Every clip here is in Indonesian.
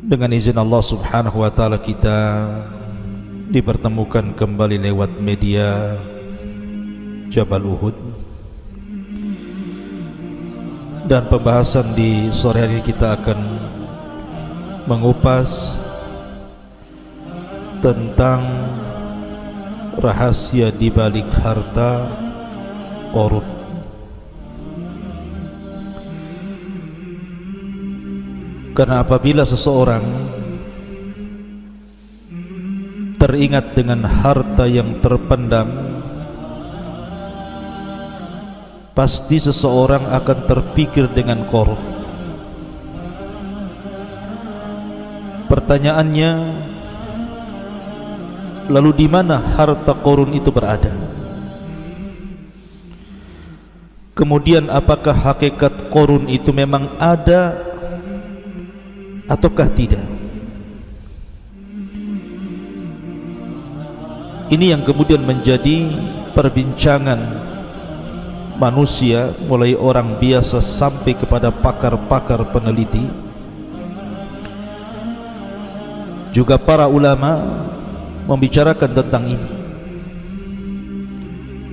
Dengan izin Allah subhanahu wa ta'ala kita dipertemukan kembali lewat media Jabal Uhud. Dan pembahasan di sore hari kita akan mengupas tentang rahasia di balik harta Qarun. Karena apabila seseorang teringat dengan harta yang terpendam, pasti seseorang akan terpikir dengan Qarun. Pertanyaannya, lalu di mana harta Qarun itu berada? Kemudian apakah hakikat Qarun itu memang ada ataukah tidak? Ini yang kemudian menjadi perbincangan manusia, mulai orang biasa sampai kepada pakar-pakar peneliti, juga para ulama membicarakan tentang ini.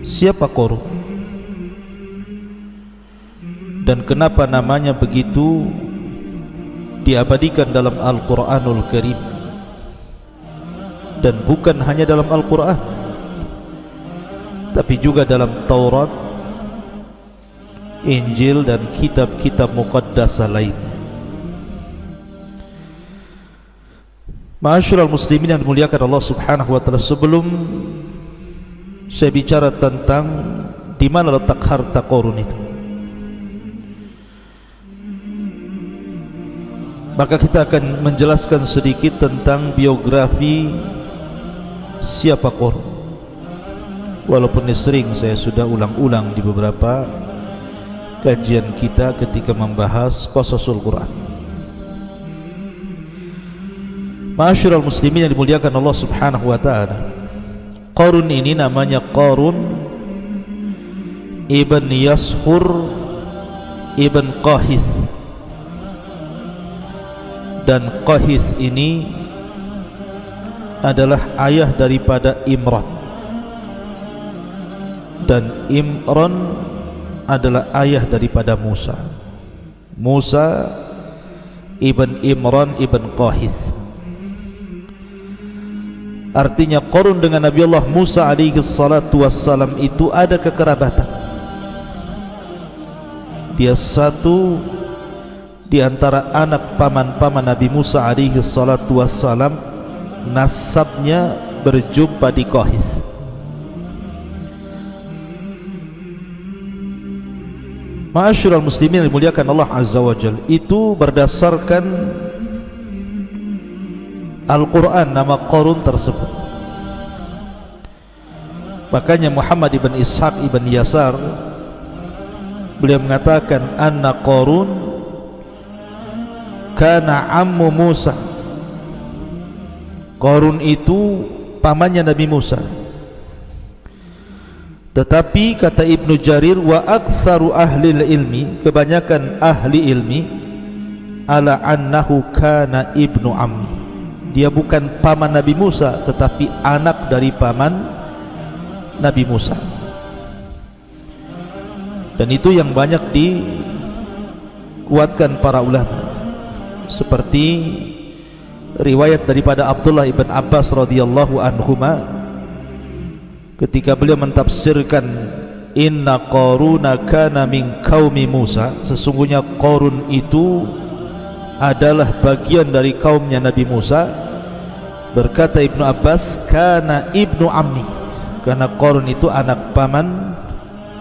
Siapa Qarun? Dan kenapa namanya begitu diabadikan dalam Al-Quranul Karim? Dan bukan hanya dalam Al-Quran, tapi juga dalam Taurat, Injil dan kitab-kitab muqaddasah lainnya. Ma'asyiral muslimin yang dimuliakan Allah subhanahu wa ta'ala, sebelum saya bicara tentang di mana letak harta Qarun itu, maka kita akan menjelaskan sedikit tentang biografi siapa Qarun. Walaupun ini sering saya sudah ulang-ulang di beberapa kajian kita ketika membahas qasasul Quran. Ma'asyiral muslimin yang dimuliakan Allah subhanahu wa ta'ala, Qarun ini namanya Qarun ibn Yashur ibn Qahith. Dan Qahith ini adalah ayah daripada Imran, dan Imran adalah ayah daripada Musa. Musa ibn Imran ibn Qahith. Artinya Qarun dengan Nabi Allah Musa alaihi salatu wassalam itu ada kekerabatan. Dia satu di antara anak paman-paman Nabi Musa alaihi salatu wassalam, nasabnya berjumpa di Qahith. Ma'asyiral muslimin yang dimuliakan Allah azza wa jalla, itu berdasarkan Al-Quran nama Qarun tersebut. Makanya Muhammad ibn Ishaq ibn Yasar, beliau mengatakan anna Qarun kana ammu Musa. Qarun itu pamannya Nabi Musa. Tetapi kata Ibnu Jarir, wa aktsaru ahli ilmi, kebanyakan ahli ilmi, ala annahu kana ibnu ammi. Dia bukan paman Nabi Musa, tetapi anak dari paman Nabi Musa. Dan itu yang banyak dikuatkan para ulama, seperti riwayat daripada Abdullah ibn Abbas radhiyallahu anhuma ketika beliau mentafsirkan inna Qaruna kana min qaumi Musa, sesungguhnya Qarun itu adalah bagian dari kaumnya Nabi Musa. Berkata Ibnu Abbas, kana ibnu ammi, karena Qarun itu anak paman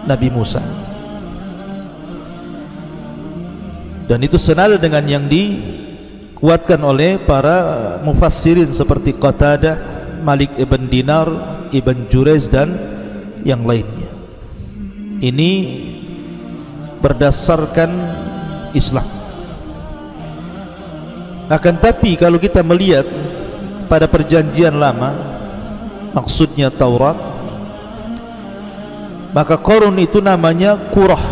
Nabi Musa. Dan itu senada dengan yang dikuatkan oleh para mufassirin seperti Qatadah, Malik ibn Dinar, Ibn Jurayz dan yang lainnya. Ini berdasarkan Islam. Akan tapi kalau kita melihat pada perjanjian lama, maksudnya Taurat, maka Qarun itu namanya Qurah.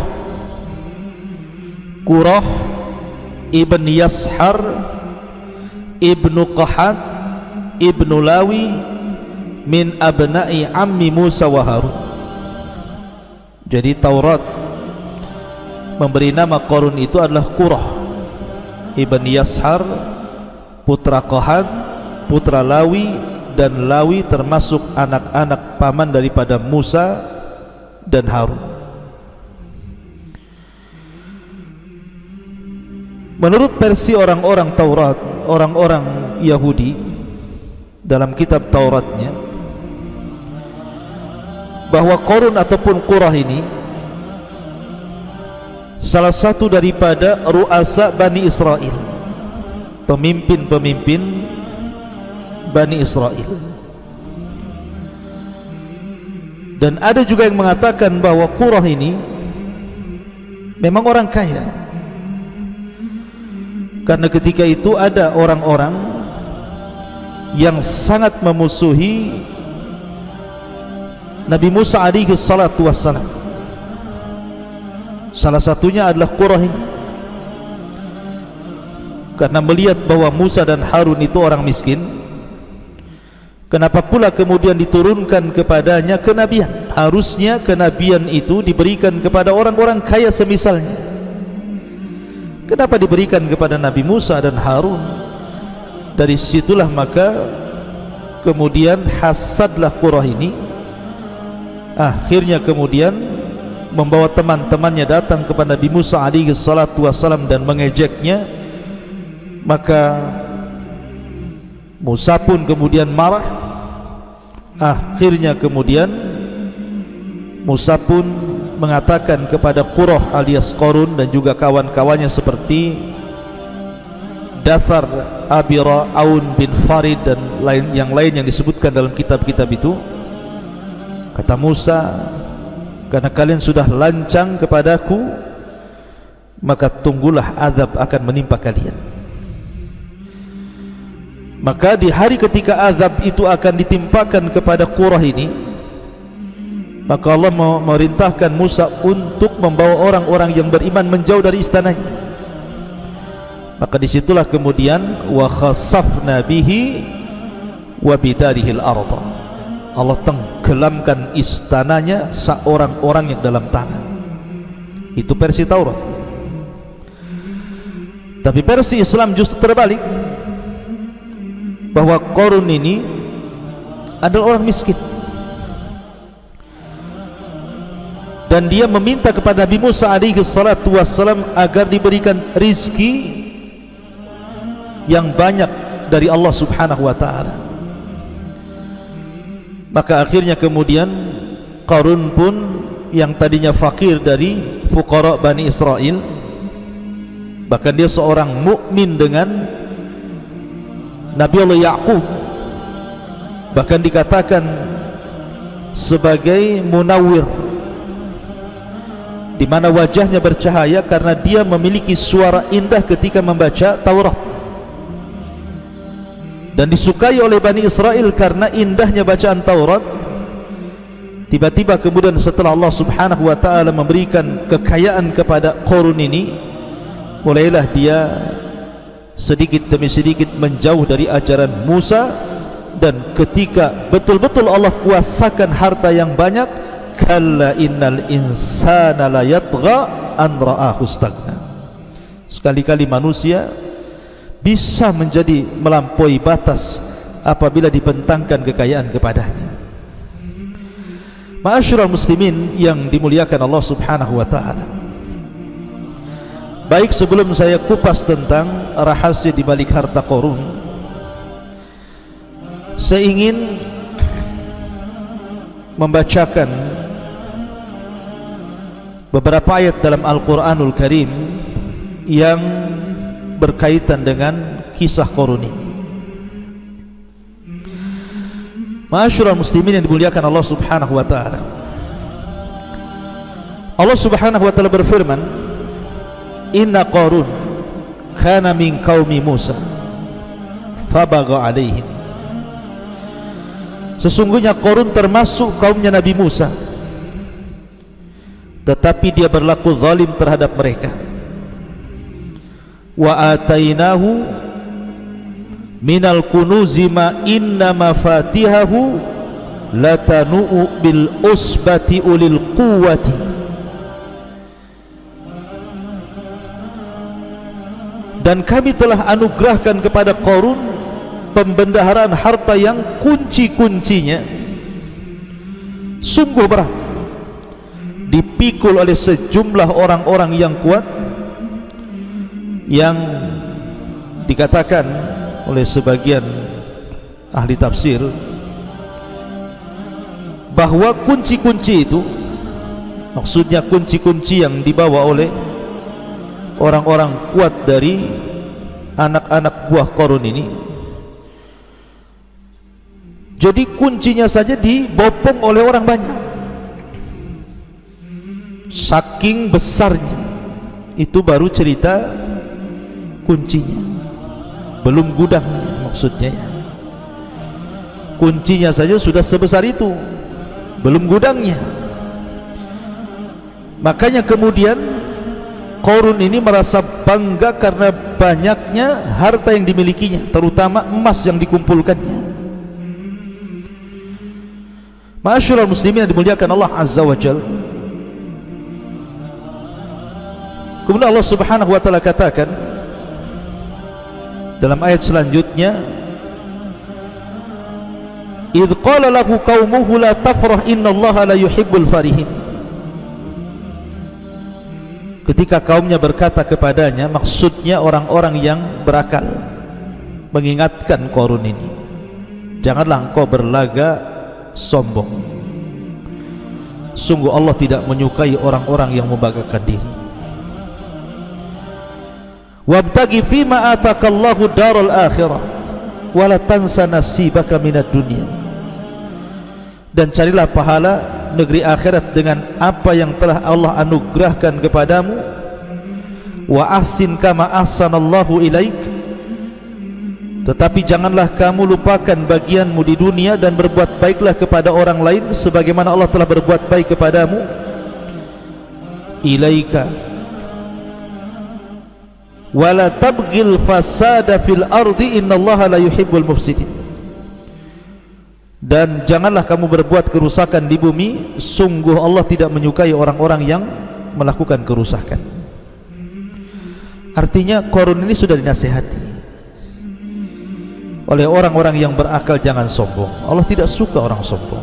Qurah ibn Yashar ibnu Qahat ibnu Lawi min abna'i ammi Musa wa Harun. Jadi Taurat memberi nama Qarun itu adalah Qurah ibn Yashar, putra Qahat, putra Lawi, dan Lawi termasuk anak-anak paman daripada Musa dan Harun. Menurut versi orang-orang Taurat, orang-orang Yahudi dalam kitab Tauratnya, bahwa Qarun ataupun Qurah ini salah satu daripada ru'asa Bani Israel, pemimpin-pemimpin Bani Israel. Dan ada juga yang mengatakan bahwa Qurah ini memang orang kaya, karena ketika itu ada orang-orang yang sangat memusuhi Nabi Musa alaihi salatu wassalam. Salah satunya adalah Qurah ini, karena melihat bahwa Musa dan Harun itu orang miskin. Kenapa pula kemudian diturunkan kepadanya kenabian? Harusnya kenabian itu diberikan kepada orang-orang kaya semisalnya. Kenapa diberikan kepada Nabi Musa dan Harun? Dari situlah maka kemudian hasadlah Qurah ini. Akhirnya kemudian membawa teman-temannya datang kepada Nabi Musa alaihi salatu wassalam dan mengejeknya. Maka Musa pun kemudian marah. Akhirnya kemudian Musa pun mengatakan kepada Qurah alias Qarun dan juga kawan-kawannya seperti Dasar, Abira, Aun bin Farid dan yang lain yang disebutkan dalam kitab-kitab itu. Kata Musa, karena kalian sudah lancang kepadaku, maka tunggulah azab akan menimpa kalian. Maka di hari ketika azab itu akan ditimpakan kepada Qurah ini, maka Allah memerintahkan Musa untuk membawa orang-orang yang beriman menjauh dari istananya. Maka disitulah kemudian wa khasafna bihi wa bidarihil arda. Allah tenggelamkan istananya seorang-orang yang dalam tanah. Itu versi Taurat. Tapi versi Islam justru terbalik, bahwa Qarun ini adalah orang miskin, dan dia meminta kepada Nabi Musa alaihi salatu wassalam agar diberikan rizki yang banyak dari Allah subhanahu wa ta'ala. Maka akhirnya kemudian Qarun pun yang tadinya fakir dari fuqara Bani Israel, bahkan dia seorang mukmin dengan Nabi Allah Ya'qub, bahkan dikatakan sebagai munawwir, di mana wajahnya bercahaya karena dia memiliki suara indah ketika membaca Taurat, dan disukai oleh Bani Israel karena indahnya bacaan Taurat. Tiba-tiba kemudian setelah Allah subhanahu wa ta'ala memberikan kekayaan kepada Qarun ini, mulailah dia sedikit demi sedikit menjauh dari ajaran Musa. Dan ketika betul-betul Allah kuasakan harta yang banyak, kalla innal insana la yatgha an ra'ahu istaghna. Sekali-kali manusia bisa menjadi melampaui batas apabila dibentangkan kekayaan kepadanya. Ma'asyiral muslimin yang dimuliakan Allah subhanahu wa ta'ala, baik sebelum saya kupas tentang rahasia di balik harta Qarun, saya ingin membacakan beberapa ayat dalam Al-Quranul Karim yang berkaitan dengan kisah Qarun ini. Ma'asyiral muslimin yang dimuliakan Allah subhanahu wa ta'ala, Allah subhanahu wa ta'ala berfirman, inna Qarun kana min qaumi Musa fabagha alaihim. Sesungguhnya Qarun termasuk kaumnya Nabi Musa, tetapi dia berlaku zalim terhadap mereka. Wa atainahu minal kunuzi ma inna mafatihahu latanu'u bil usbati ulil quwwati. Dan kami telah anugerahkan kepada Qarun pembendaharaan harta yang kunci-kuncinya sungguh berat, dipikul oleh sejumlah orang-orang yang kuat, yang dikatakan oleh sebagian ahli tafsir bahwa kunci-kunci itu, maksudnya kunci-kunci yang dibawa oleh orang-orang kuat dari anak-anak buah Qarun ini, jadi kuncinya saja dibopong oleh orang banyak, saking besarnya. Itu baru cerita kuncinya, belum gudangnya. Maksudnya kuncinya saja sudah sebesar itu, belum gudangnya. Makanya kemudian Qarun ini merasa bangga karena banyaknya harta yang dimilikinya, terutama emas yang dikumpulkannya. Ma'asyiral muslimin yang dimuliakan Allah Azza wa Jalla, kemudian Allah Subhanahu wa taala katakan dalam ayat selanjutnya, idz qala lahu qaumuhu la tafrah innallaha la yuhibbul farihin. Ketika kaumnya berkata kepadanya, maksudnya orang-orang yang berakal, mengingatkan Qarun ini, janganlah engkau berlaga sombong, sungguh Allah tidak menyukai orang-orang yang membanggakan diri. Wabtaghi fima atakallahu darul akhirah wala tansa nasibaka minad dunya. Dan carilah pahala negeri akhirat dengan apa yang telah Allah anugerahkan kepadamu. Wa ahsin kama ahsanallahu ilaik. Tetapi janganlah kamu lupakan bagianmu di dunia dan berbuat baiklah kepada orang lain sebagaimana Allah telah berbuat baik kepadamu. Ilaika wala tabghil fasada fil ardi innallaha la yuhibbul mufsidin. Dan janganlah kamu berbuat kerusakan di bumi, sungguh Allah tidak menyukai orang-orang yang melakukan kerusakan. Artinya Qarun ini sudah dinasihati oleh orang-orang yang berakal, jangan sombong. Allah tidak suka orang sombong.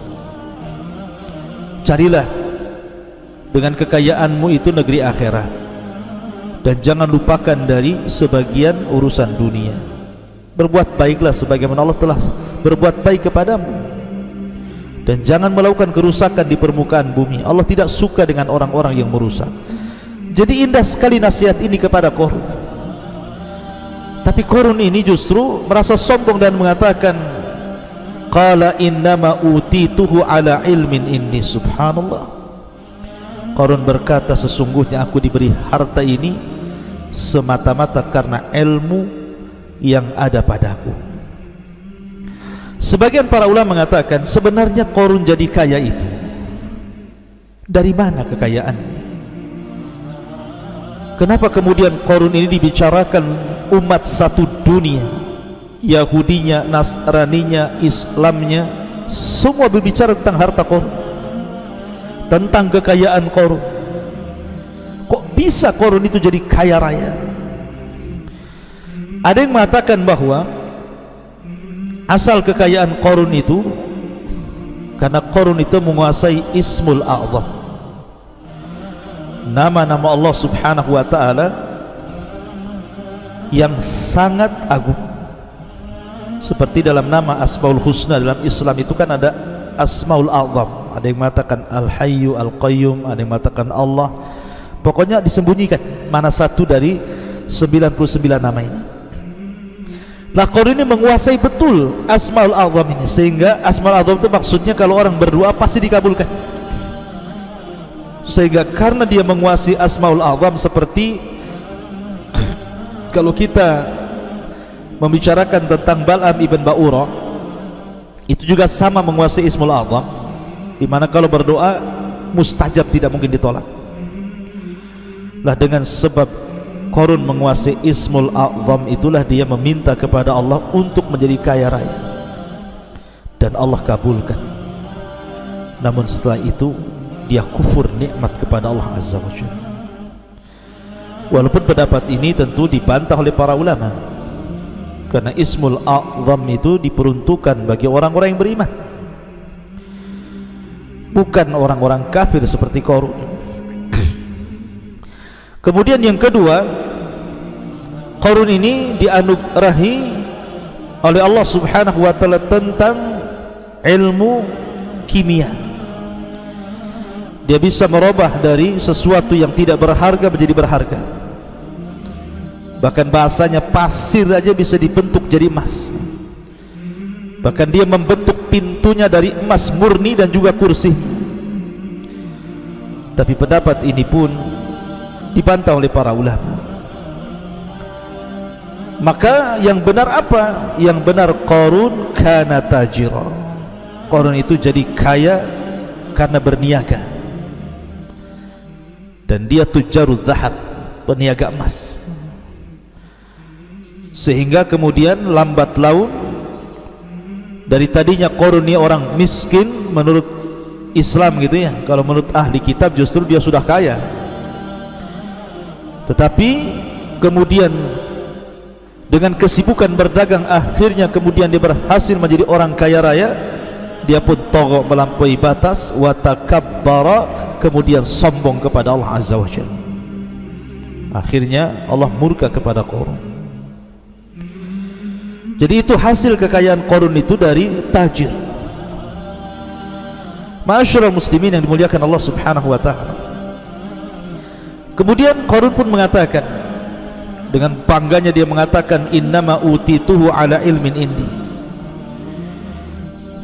Carilah dengan kekayaanmu itu negeri akhirat, dan jangan lupakan dari sebagian urusan dunia. Berbuat baiklah sebagaimana Allah telah berbuat baik kepadamu, dan jangan melakukan kerusakan di permukaan bumi. Allah tidak suka dengan orang-orang yang merusak. Jadi indah sekali nasihat ini kepada Qarun. Tapi Qarun ini justru merasa sombong dan mengatakan, qala innama utituhu ala ilmin inni. Subhanallah, Qarun berkata, sesungguhnya aku diberi harta ini semata-mata karena ilmu yang ada padaku. Sebagian para ulama mengatakan sebenarnya Qarun jadi kaya itu dari mana kekayaannya? Kenapa kemudian Qarun ini dibicarakan umat satu dunia, Yahudinya, Nasraninya, Islamnya, semua berbicara tentang harta Qarun, tentang kekayaan Qarun. Kok bisa Qarun itu jadi kaya raya? Ada yang mengatakan bahwa asal kekayaan Qarun itu karena Qarun itu menguasai Ismul A'zam, nama-nama Allah Subhanahu wa ta'ala yang sangat agung. Seperti dalam nama Asmaul Husna dalam Islam itu kan ada Asmaul A'zam. Ada yang mengatakan Al-Hayyu, Al-Qayyum, ada yang mengatakan Allah. Pokoknya disembunyikan mana satu dari 99 nama ini. Nah, Qarun ini menguasai betul Asmaul A'zam ini, sehingga Asmaul A'zam itu maksudnya kalau orang berdoa pasti dikabulkan. Sehingga karena dia menguasai Asmaul A'zam, seperti kalau kita membicarakan tentang Bal'am ibn Ba'urah, itu juga sama menguasai Ismul A'zam, dimana kalau berdoa mustajab, tidak mungkin ditolak. Lah dengan sebab Qarun menguasai Ismul A'zam, itulah dia meminta kepada Allah untuk menjadi kaya raya, dan Allah kabulkan. Namun setelah itu dia kufur nikmat kepada Allah Azza wa Jalla. Walaupun pendapat ini tentu dibantah oleh para ulama, karena Ismul A'zam itu diperuntukkan bagi orang-orang yang beriman, bukan orang-orang kafir seperti Qarun. Kemudian yang kedua, Qarun ini dianugerahi oleh Allah Subhanahu wa taala tentang ilmu kimia. Dia bisa merubah dari sesuatu yang tidak berharga menjadi berharga. Bahkan bahasanya pasir aja bisa dibentuk jadi emas. Bahkan dia membentuk pintunya dari emas murni dan juga kursi. Tapi pendapat ini pun dibantah oleh para ulama. Maka yang benar apa? Yang benar Qarun kana tajira. Qarun itu jadi kaya karena berniaga, dan dia tujaruz zahab, peniaga emas. Sehingga kemudian lambat laun, dari tadinya Qarun ini orang miskin menurut Islam gitu ya, kalau menurut ahli kitab justru dia sudah kaya. Tetapi kemudian dengan kesibukan berdagang, akhirnya kemudian dia berhasil menjadi orang kaya raya. Dia pun togok melampaui batas, wa takabbara, kemudian sombong kepada Allah Azza wa Jalla. Akhirnya Allah murka kepada Qarun. Jadi itu hasil kekayaan Qarun itu dari tajir. Ma'asyiral muslimin yang dimuliakan Allah Subhanahu wa taala. Kemudian Qarun pun mengatakan, dengan bangganya dia mengatakan, innama utituhu ala ilmin indi.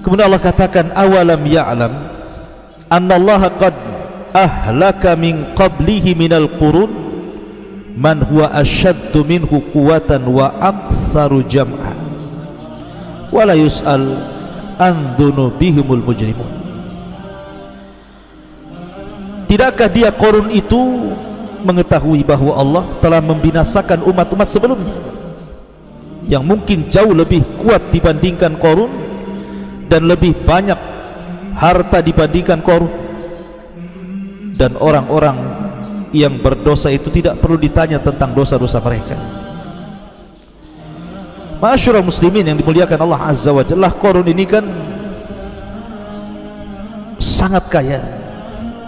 Kemudian Allah katakan, awalam ya'lam annallaha qad ahlaka min qablihi minal qurun man huwa ashaddu minhu quwwatan wa aktsaru jam'a wa la yus'al an dzunubihimul mujrimun. Tidakkah dia Qarun itu mengetahui bahwa Allah telah membinasakan umat-umat sebelumnya yang mungkin jauh lebih kuat dibandingkan Qarun dan lebih banyak harta dibandingkan Qarun, dan orang-orang yang berdosa itu tidak perlu ditanya tentang dosa-dosa mereka. Ma'asyiral muslimin yang dimuliakan Allah Azza wa Jalla, Qarun ini kan sangat kaya,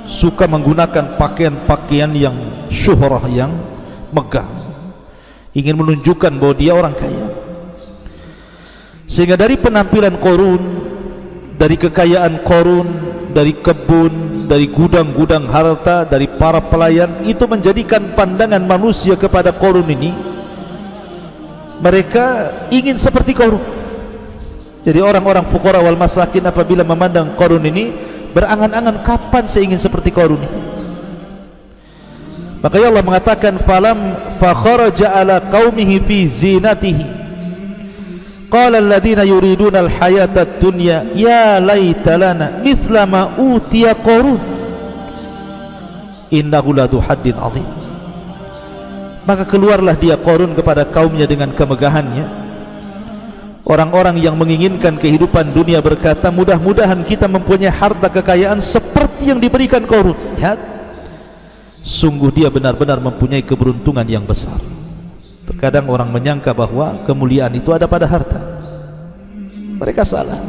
suka menggunakan pakaian-pakaian yang syuhrah, yang megah, ingin menunjukkan bahwa dia orang kaya. Sehingga dari penampilan Qarun, dari kekayaan Qarun, dari kebun, dari gudang-gudang harta, dari para pelayan, itu menjadikan pandangan manusia kepada Qarun ini, mereka ingin seperti Qarun. Jadi orang-orang fuqara wal masakin apabila memandang Qarun ini, berangan-angan, kapan saya ingin seperti Qarun itu. Maka Allah mengatakan, falam fakharaja ala qaumihi fi zinatihi qala alladhina yuriduna alhayata ad-dunya ya laita lana mithla ma utiya Qarun innahu ladu haddin azim. Maka keluarlah dia Qarun kepada kaumnya dengan kemegahannya. Orang-orang yang menginginkan kehidupan dunia berkata, mudah-mudahan kita mempunyai harta kekayaan seperti yang diberikan Qarun. Lihat, sungguh dia benar-benar mempunyai keberuntungan yang besar. Terkadang orang menyangka bahwa kemuliaan itu ada pada harta. Mereka salah.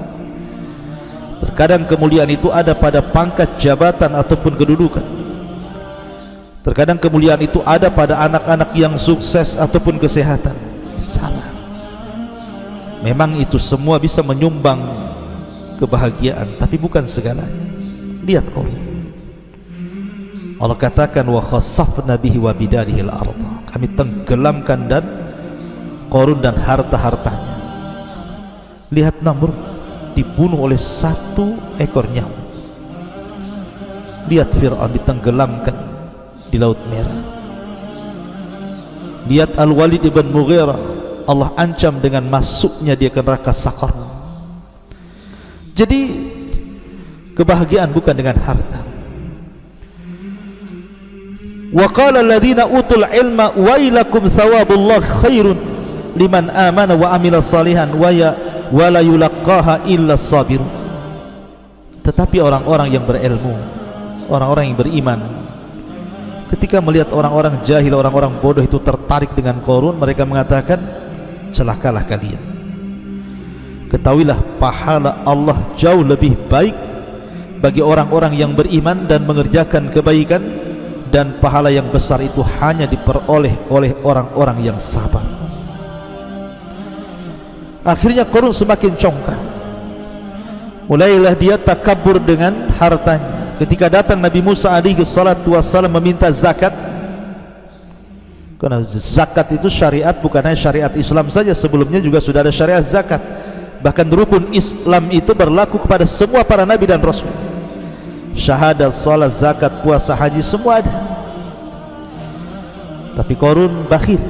Terkadang kemuliaan itu ada pada pangkat jabatan ataupun kedudukan. Terkadang kemuliaan itu ada pada anak-anak yang sukses ataupun kesehatan. Salah. Memang itu semua bisa menyumbang kebahagiaan, tapi bukan segalanya. Lihat Qarun. Allah katakan, wa khassafna bihi wa bidarihi al-ardh. Kami tenggelamkan dan Qarun dan harta-hartanya. Lihat Namrud dibunuh oleh satu ekor nyamuk. Lihat Fir'aun ditenggelamkan di Laut Merah. Lihat Al-Walid ibn Mughirah, Allah ancam dengan masuknya dia ke neraka Saqar. Jadi kebahagiaan bukan dengan harta. Wa qala alladziina utul ilma wailakum thawabullah khairun liman amana wa amila salihan wa la yulaqqaha illa sabir. Tetapi orang-orang yang berilmu, orang-orang yang beriman, ketika melihat orang-orang jahil, orang-orang bodoh itu tertarik dengan Qarun, mereka mengatakan, celakalah kalian. Ketahuilah pahala Allah jauh lebih baik bagi orang-orang yang beriman dan mengerjakan kebaikan, dan pahala yang besar itu hanya diperoleh oleh orang-orang yang sabar. Akhirnya Qarun semakin congkak. Mulailah dia takabur dengan hartanya. Ketika datang Nabi Musa alaihi salatu wassalam meminta zakat, karena zakat itu syariat, bukan hanya syariat Islam saja, sebelumnya juga sudah ada syariat zakat. Bahkan rukun Islam itu berlaku kepada semua para nabi dan rasul. Syahadat, salat, zakat, puasa, haji, semua ada. Tapi Qarun bakhil.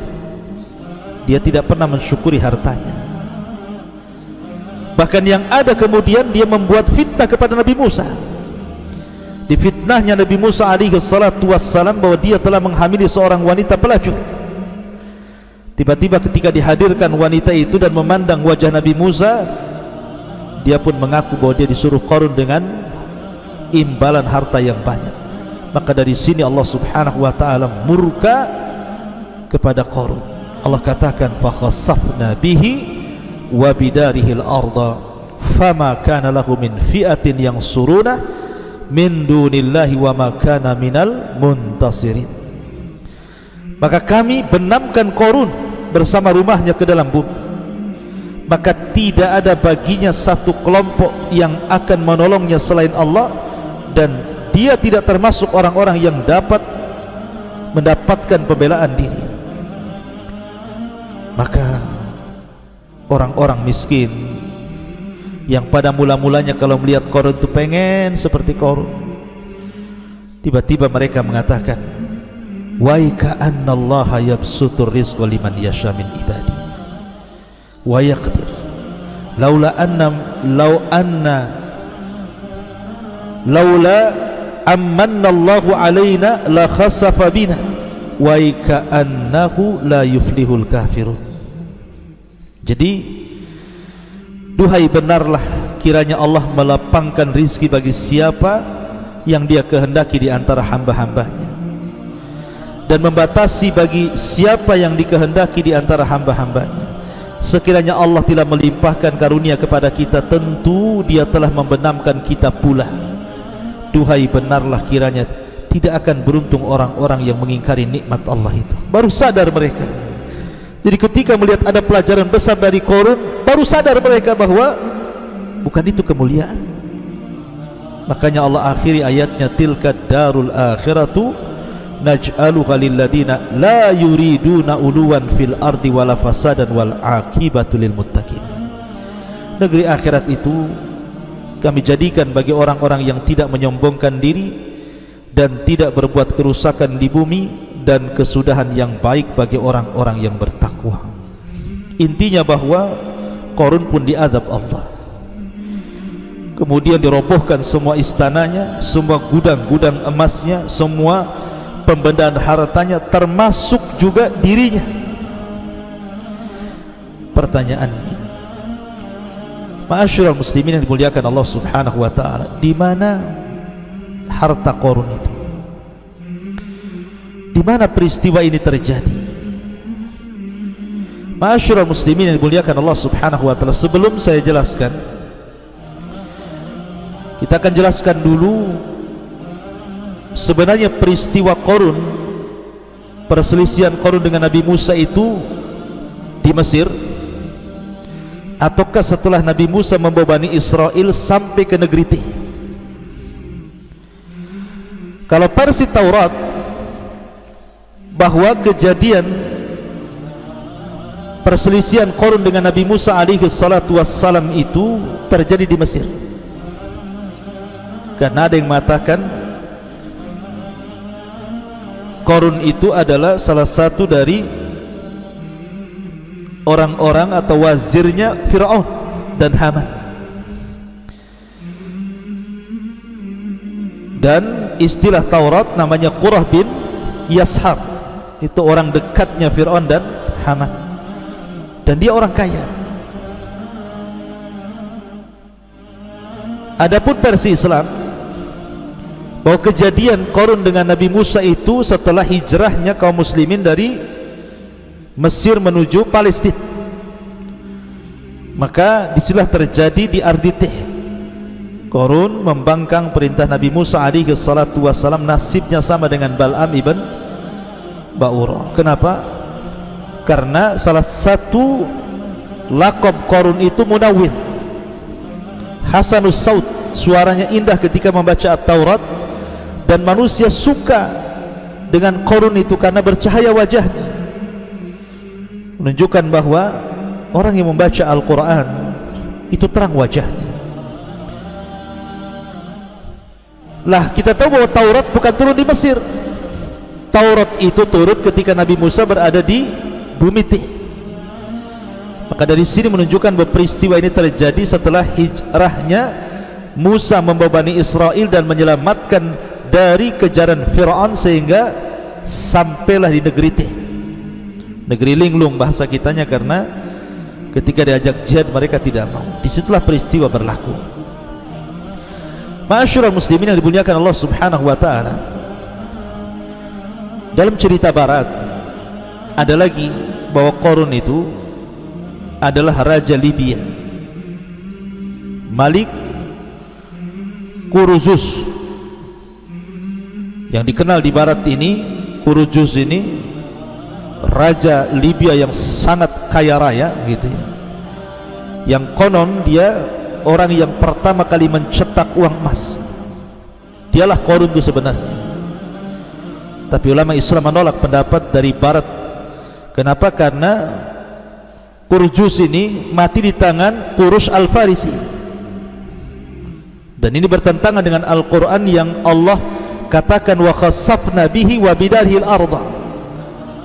Dia tidak pernah mensyukuri hartanya. Bahkan yang ada kemudian dia membuat fitnah kepada Nabi Musa. Difitnahnya Nabi Musa alaihi salatu wassalam bahwa dia telah menghamili seorang wanita pelacur. Tiba-tiba ketika dihadirkan wanita itu dan memandang wajah Nabi Musa, dia pun mengaku bahwa dia disuruh Qarun dengan imbalan harta yang banyak. Maka dari sini Allah subhanahu wa ta'ala murka kepada Qarun. Allah katakan, fakhasafna bihi wa bidarihil arda fama kana lahu min fi'atin yansuruna min dunillahi wa ma kana minal muntasirin. Maka kami benamkan Qarun bersama rumahnya ke dalam bumi, maka tidak ada baginya satu kelompok yang akan menolongnya selain Allah, dan dia tidak termasuk orang-orang yang dapat mendapatkan pembelaan diri. Maka orang-orang miskin yang pada mula-mulanya kalau melihat Qarun itu pengen seperti Qarun, tiba-tiba mereka mengatakan, wa ka'anna Allah yabsutur rizqa liman yasha min ibadi wa yaqdir laula amanna Allahu alaina la khasafa bina wa ka'annahu la yuflihul kafirun. Jadi, duhai benarlah kiranya Allah melapangkan rizki bagi siapa yang dia kehendaki di antara hamba-hambanya, dan membatasi bagi siapa yang dikehendaki di antara hamba-hambanya. Sekiranya Allah tidak melimpahkan karunia kepada kita, tentu dia telah membenamkan kita pula. Duhai benarlah kiranya tidak akan beruntung orang-orang yang mengingkari nikmat Allah itu. Baru sadar mereka. Jadi ketika melihat ada pelajaran besar dari Qarun, baru sadar mereka bahwa bukan itu kemuliaan. Makanya Allah akhiri ayatnya, tilka darul akhiratu naj'aluha lilladina la yuriduna uluwan fil ardi wala fasadan wal aqibatu lil muttaqin. Negeri akhirat itu kami jadikan bagi orang-orang yang tidak menyombongkan diri dan tidak berbuat kerusakan di bumi, dan kesudahan yang baik bagi orang-orang yang bertakwa. Intinya bahwa Qarun pun diazab Allah. Kemudian dirobohkan semua istananya, semua gudang-gudang emasnya, semua pembendaan hartanya, termasuk juga dirinya. Pertanyaannya, ma'asyiral muslimin yang dimuliakan Allah subhanahu wa ta'ala, di mana harta Qarun itu? Di mana peristiwa ini terjadi? Ma'asyiral muslimin yang dimuliakan Allah subhanahu wa ta'ala, sebelum saya jelaskan, kita akan jelaskan dulu sebenarnya peristiwa Qarun, perselisihan Qarun dengan Nabi Musa itu di Mesir, ataukah setelah Nabi Musa membawa Bani Israel sampai ke negeri Tih. Kalau versi Taurat, bahwa kejadian perselisihan Qarun dengan Nabi Musa alaihi salatu wassalam itu terjadi di Mesir. Karena ada yang mengatakan Qarun itu adalah salah satu dari orang-orang atau wazirnya Fir'aun dan Haman. Dan istilah Taurat namanya Qurah bin Yashar, itu orang dekatnya Fir'aun dan Haman, dan dia orang kaya. Adapun versi Islam bahwa kejadian Qarun dengan Nabi Musa itu setelah hijrahnya kaum muslimin dari Mesir menuju Palestina, maka disitulah terjadi di Arditih. Qarun membangkang perintah Nabi Musa alaihi salatu wassalam. Nasibnya sama dengan Bal'am ibn Ba'urah. Kenapa? Karena salah satu laqab Qarun itu munawwir, hasanus saut, suaranya indah ketika membaca At-Taurat, dan manusia suka dengan Qarun itu karena bercahaya wajahnya, menunjukkan bahwa orang yang membaca Al-Quran itu terang wajahnya. Lah, kita tahu bahwa Taurat bukan turun di Mesir. Taurat itu turun ketika Nabi Musa berada di bumi Tih. Maka dari sini menunjukkan bahwa peristiwa ini terjadi setelah hijrahnya Musa membawa Bani Israel dan menyelamatkan dari kejaran Fir'aun, sehingga sampailah di negeri Tih, negeri linglung bahasa kitanya, karena ketika diajak jihad mereka tidak mau. Disitulah peristiwa berlaku. Ma'asyiral muslimin yang dimuliakan Allah subhanahu wa ta'ala, dalam cerita barat ada lagi bahwa Qarun itu adalah raja Libya, Malik Kuruzus, yang dikenal di barat ini. Kuruzus ini raja Libya yang sangat kaya raya gitu ya, yang konon dia orang yang pertama kali mencetak uang emas. Dialah Qarun itu sebenarnya. Tapi ulama Islam menolak pendapat dari barat. Kenapa? Karena Kuruzus ini mati di tangan Qurus Al-Farisi, dan ini bertentangan dengan Al-Quran yang Allah katakan wa khasafna bihi wa bidarihi al-ardha.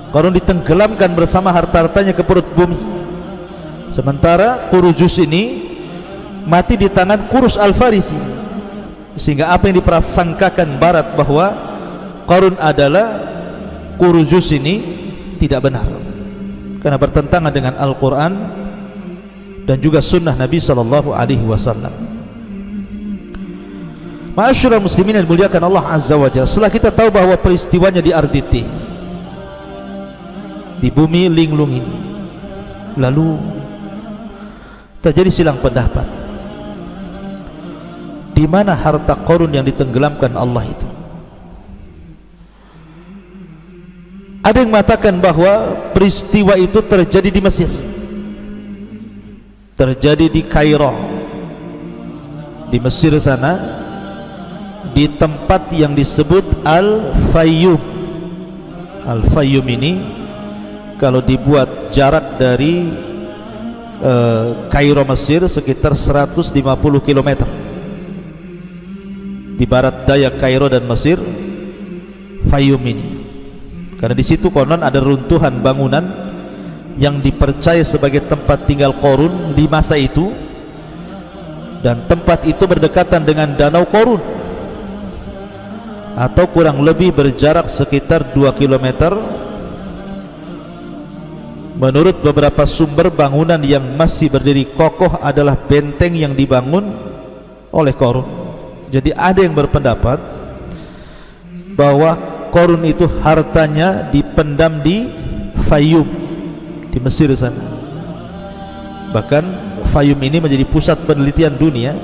Qarun ditenggelamkan bersama harta-hartanya ke perut bumi, sementara Kuruzus ini mati di tangan Qurus Al-Farisi. Sehingga apa yang diprasangkakan barat bahwa Qarun adalah Kuruzus ini tidak benar, karena bertentangan dengan Al-Quran dan juga sunnah Nabi SAW. Ma'asyiral muslimin yang dimuliakan Allah Azza wa Jalla, setelah kita tahu bahwa peristiwanya di Arditi, di bumi linglung ini, lalu terjadi silang pendapat di mana harta Qarun yang ditenggelamkan Allah itu. Ada yang mengatakan bahwa peristiwa itu terjadi di Mesir, terjadi di Kairo, di Mesir sana, di tempat yang disebut Al-Fayyum. Al-Fayyum ini kalau dibuat jarak dari Kairo Mesir sekitar 150 km di barat daya Kairo dan Mesir, Fayyum ini. Karena di situ konon ada runtuhan bangunan yang dipercaya sebagai tempat tinggal Qarun di masa itu, dan tempat itu berdekatan dengan Danau Qarun, atau kurang lebih berjarak sekitar 2 km. Menurut beberapa sumber, bangunan yang masih berdiri kokoh adalah benteng yang dibangun oleh Qarun. Jadi ada yang berpendapat bahwa Qarun itu hartanya dipendam di Fayyum, di Mesir sana. Bahkan Fayyum ini menjadi pusat penelitian dunia.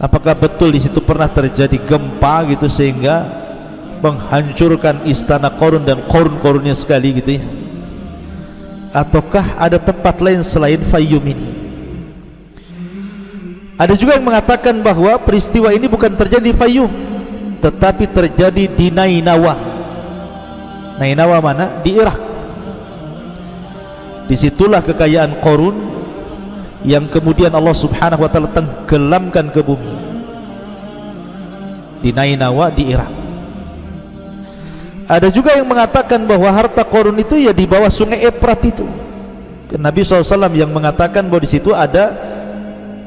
Apakah betul di situ pernah terjadi gempa gitu sehingga menghancurkan istana Qarun dan Qarun-Qarunnya sekali gitu ya? Ataukah ada tempat lain selain Fayyum ini? Ada juga yang mengatakan bahwa peristiwa ini bukan terjadi di Fayyum, tetapi terjadi di Nainawa. Nainawa mana? Di Irak. Disitulah kekayaan Qarun yang kemudian Allah subhanahu wa ta'ala tenggelamkan ke bumi, di Nainawa di Irak. Ada juga yang mengatakan bahwa harta Qarun itu ya di bawah sungai Efrat itu. Nabi SAW yang mengatakan bahwa di situ ada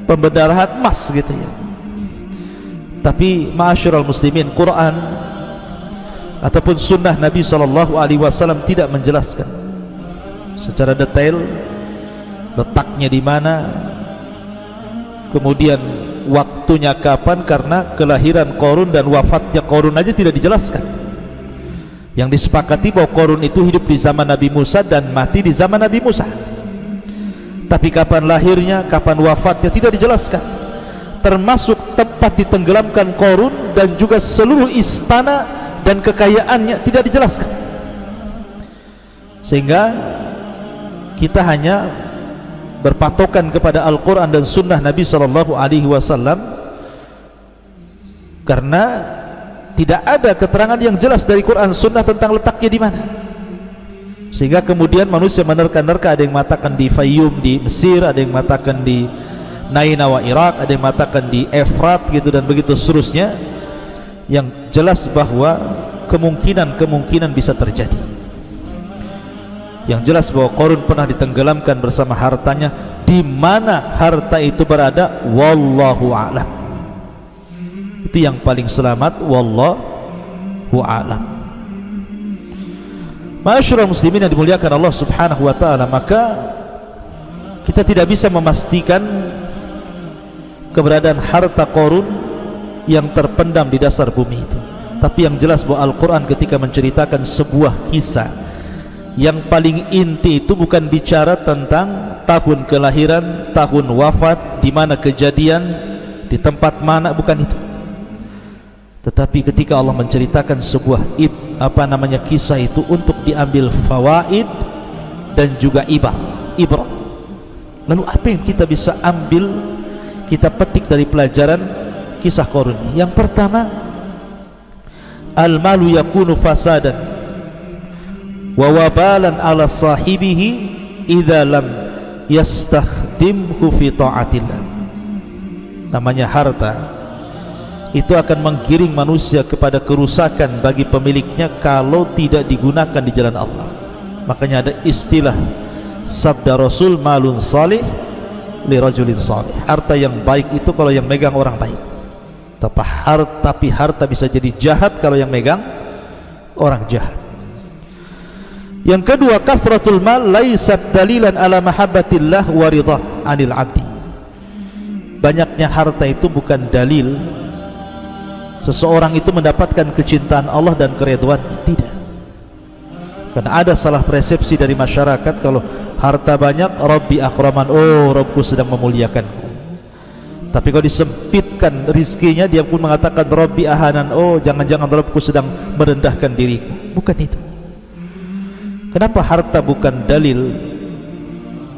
pembendarahan emas gitu ya. Tapi ma'asyiral muslimin, Quran ataupun sunnah Nabi SAW tidak menjelaskan secara detail letaknya di mana, kemudian waktunya kapan, karena kelahiran Qarun dan wafatnya Qarun aja tidak dijelaskan. Yang disepakati bahwa Qarun itu hidup di zaman Nabi Musa dan mati di zaman Nabi Musa, tapi kapan lahirnya, kapan wafatnya tidak dijelaskan, termasuk tempat ditenggelamkan Qarun dan juga seluruh istana dan kekayaannya tidak dijelaskan. Sehingga kita hanya berpatokan kepada Al-Quran dan Sunnah Nabi SAW, karena tidak ada keterangan yang jelas dari Quran Sunnah tentang letaknya di mana. Sehingga kemudian manusia menerka-nerka, ada yang mengatakan di Fayyum di Mesir, ada yang mengatakan di Nainawa Irak, ada yang mengatakan di Efrat gitu, dan begitu seterusnya. Yang jelas bahwa kemungkinan bisa terjadi. Yang jelas bahwa Qarun pernah ditenggelamkan bersama hartanya. Di mana harta itu berada, wallahu a'lam. Itu yang paling selamat, wallahu a'lam. Ma'asyiral muslimin yang dimuliakan Allah Subhanahu wa taala, maka kita tidak bisa memastikan keberadaan harta Qarun yang terpendam di dasar bumi itu. Tapi yang jelas bahwa Al-Quran ketika menceritakan sebuah kisah, yang paling inti itu bukan bicara tentang tahun kelahiran, tahun wafat, di mana kejadian, di tempat mana, bukan itu. Tetapi ketika Allah menceritakan sebuah kisah itu untuk diambil fawaid dan juga ibrah. Lalu apa yang kita bisa ambil, kita petik dari pelajaran kisah Qarun? Yang pertama, al-malu yakunu fasadan wa wabalan ala sahibihi idza lam yastakhdimhu fi ta'atillah. Namanya harta itu akan menggiring manusia kepada kerusakan bagi pemiliknya kalau tidak digunakan di jalan Allah. Makanya ada istilah sabda Rasul, malun salih li rajulin salih. Harta yang baik itu kalau yang megang orang baik. Tapi harta bisa jadi jahat kalau yang megang orang jahat. Yang kedua, kasratul mal laisat dalilan ala mahabbatillah wa ridha 'anil 'abdi. Banyaknya harta itu bukan dalil seseorang itu mendapatkan kecintaan Allah dan keridhaan, tidak. Karena ada salah persepsi dari masyarakat, kalau harta banyak, Rabbi akraman, oh Rabbku sedang memuliakanku. Tapi kalau disempitkan rizkinya, dia pun mengatakan Rabbi ahanan, oh jangan-jangan Rabbku sedang merendahkan diriku. Bukan itu. Kenapa harta bukan dalil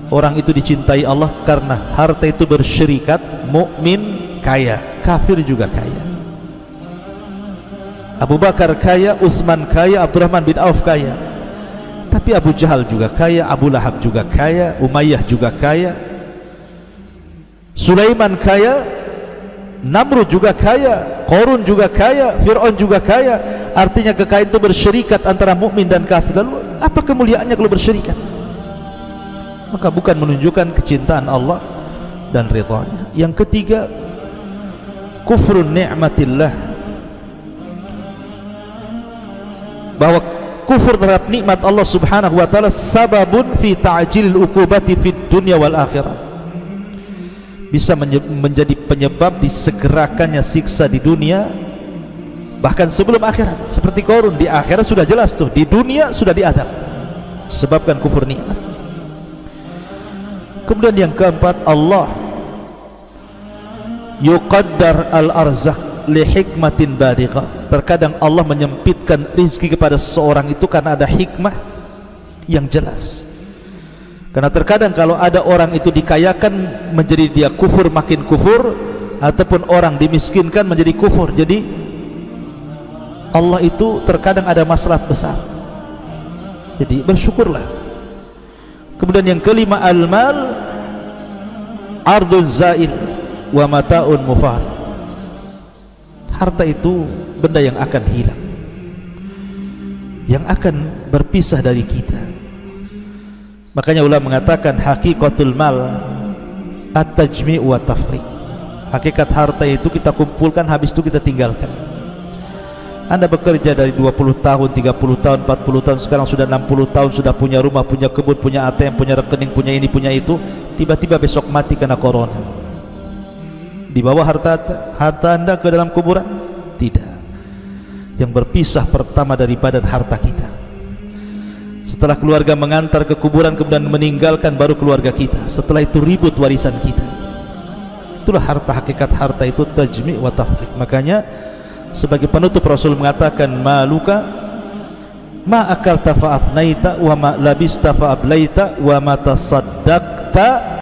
orang itu dicintai Allah? Karena harta itu bersyirikat, mukmin kaya, kafir juga kaya. Abu Bakar kaya, Utsman kaya, Abdurrahman bin Auf kaya. Tapi Abu Jahal juga kaya, Abu Lahab juga kaya, Umayyah juga kaya, Sulaiman kaya, Namrud juga kaya, Qarun juga kaya, Fir'aun juga kaya. Artinya kekayaan itu bersyirikat antara mukmin dan kafir. Lalu apa kemuliaannya kalau bersyirikat? Maka bukan menunjukkan kecintaan Allah dan ridhanya. Yang ketiga, kufrun ni'matillah, bahwa kufur terhadap nikmat Allah Subhanahu wa taala sababun fi ta'jilil uqubati fid dunya wal akhirah. Bisa menjadi penyebab disegerakannya siksa di dunia bahkan sebelum akhirat. Seperti Qarun, di akhirat sudah jelas tuh, di dunia sudah diadab sebabkan kufur nikmat. Kemudian yang keempat, Allah yuqaddar al-arzaq li hikmatin balighah. Terkadang Allah menyempitkan rizki kepada seseorang itu karena ada hikmah yang jelas. Karena terkadang kalau ada orang itu dikayakan menjadi dia kufur, makin kufur, ataupun orang dimiskinkan menjadi kufur. Jadi Allah itu terkadang ada maslahat besar. Jadi bersyukurlah. Kemudian yang kelima, al-mal ardun zail wa mata'un mufar. Harta itu benda yang akan hilang, yang akan berpisah dari kita. Makanya ulama mengatakan hakikatul mal at-tajmi' wa tafriq. Hakikat harta itu kita kumpulkan, habis itu kita tinggalkan. Anda bekerja dari 20 tahun, 30 tahun, 40 tahun, sekarang sudah 60 tahun, sudah punya rumah, punya kebun, punya ATM, punya rekening, punya ini, punya itu, tiba-tiba besok mati karena corona. Dibawa harta Anda ke dalam kuburan? Tidak. Yang berpisah pertama dari badan harta kita. Setelah keluarga mengantar ke kuburan kemudian meninggalkan, baru keluarga kita. Setelah itu ribut warisan kita. Itulah harta, hakikat harta itu tajmi' wa tafriq. Makanya sebagai penutup Rasul mengatakan, maluka ma akalta fa afnaita wa ma labista fa ablaita wa ma tasaddaqta